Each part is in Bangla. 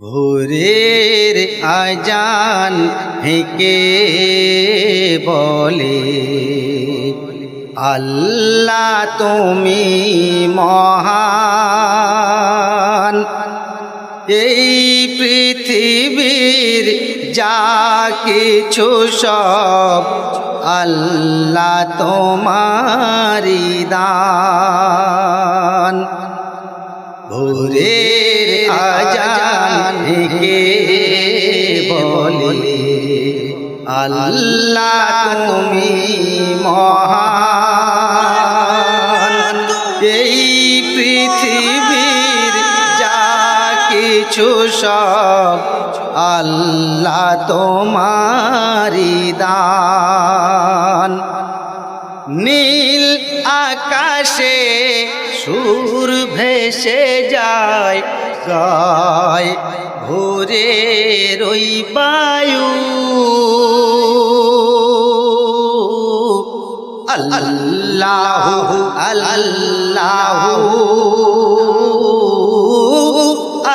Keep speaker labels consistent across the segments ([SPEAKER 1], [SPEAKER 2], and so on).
[SPEAKER 1] ভোরের আজান হেঁকে বলে আল্লাহ তুমি মহান। এই পৃথিবীর যা কিছু সব আল্লাহ তোমারি দান। ভোরের আজান হেঁকে বলে আল্লাহ তুমি মহান। এই পৃথিবীর যা কিছু সব আল্লাহ তোমারি দান। নীল আকাশে সুর ভেসে যায়, গায় ভোরের ওই বায়ু। আল্লাহু আল্লাহু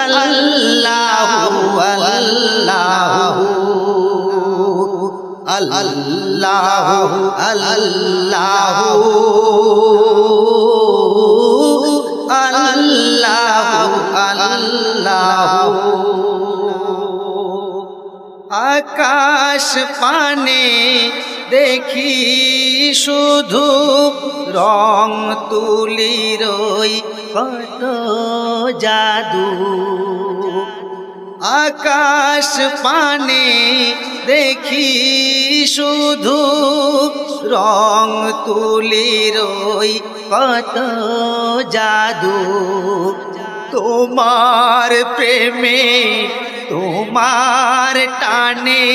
[SPEAKER 1] আল্লাহু আল্লাহু আল্লাহু আল্লাহু আল্লাহু আল্লাহু। আকাশ পানে দেখি শুধু রং তুলির কত জাদু। আকাশ পানে দেখি শুধু রং তুলির কত জাদু। তোমার প্রেমে তোমার টানে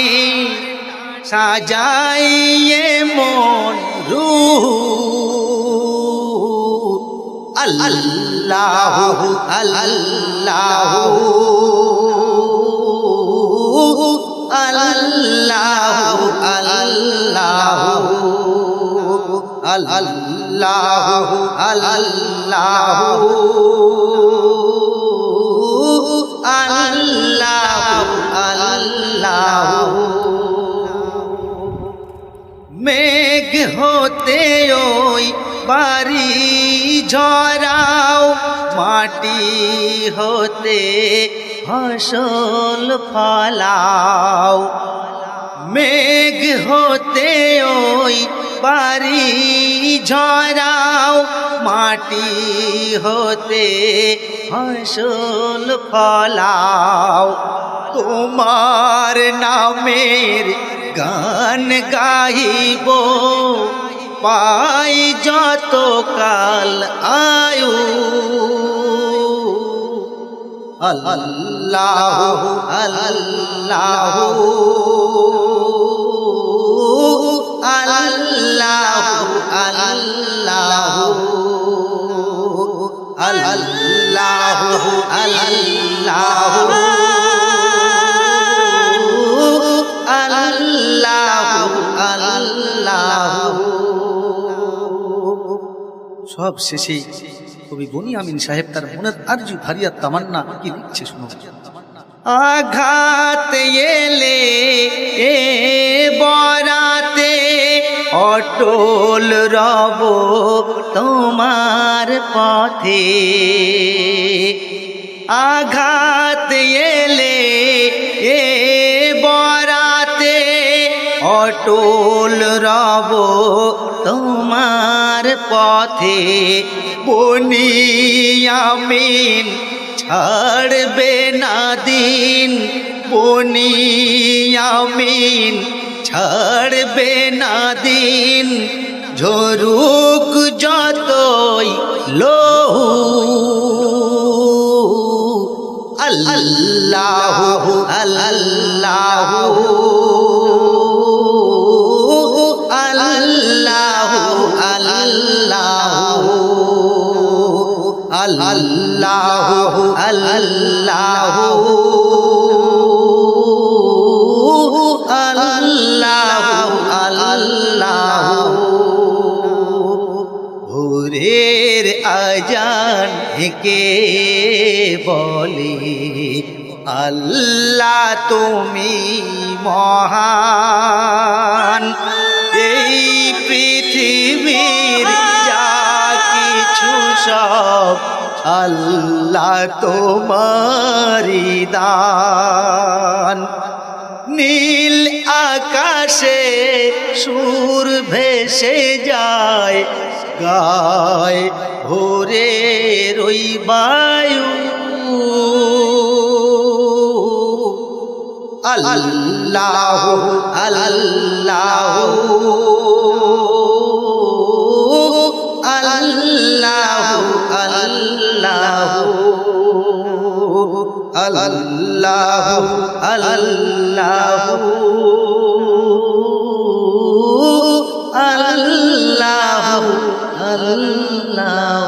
[SPEAKER 1] সাজাইয়ে মন রূহ। আল্লাহু আল্লাহু আল্লাহু আল্লাহু আল্লাহু আল্লাহু আল্লাহু আল্লাহু। মেঘ হতে ওই বাড়ি ঝরাও, মাটি হতে ফসল ফলাও। মেঘ হতে ওই বাড়ি ঝরাও, মাটি হতে ফসল ফলাও। তোমার নামের গান গাইব পাই যত কাল আয়ু। আল্লাহু আল্লাহু আল্লাহু আল্লাহু আল্লাহু আল্লাহু আল্লাহু। সব শেষে কবি বনি আমিন সাহেব তার মনের আরজু ফারিয়াদ তামান্না কি লিখছে শুনো। আঘাত এলে এ বরাতে অটল রব তোমার পথে। আঘাত এলে এ বরাতে অটল রব তোমার পথে। বনি আমিন ছাড়বে না দিন, বনি আমিন ছাড়বে না দিন। ঝরুক যতই লহু। আল্লাহু আল্লাহু আল্লাহু আল্লাহু আল্লাহু আল্লাহু আল্লাহু আল্লাহু। ভোরের আজান হেঁকে বলে আল্লাহ তুমি মহান, এই পৃথিবীর যা কিছু সব আল্লাহ তোমারি দান। নীল আকাশে সুর ভেসে যায়, গায় ভোরে রই বায়ু। আল্লাহ আল্লাহ আল্লাহ আল্লাহ আল্লাহ আল্লাহ আল্লাহ আল্লাহ।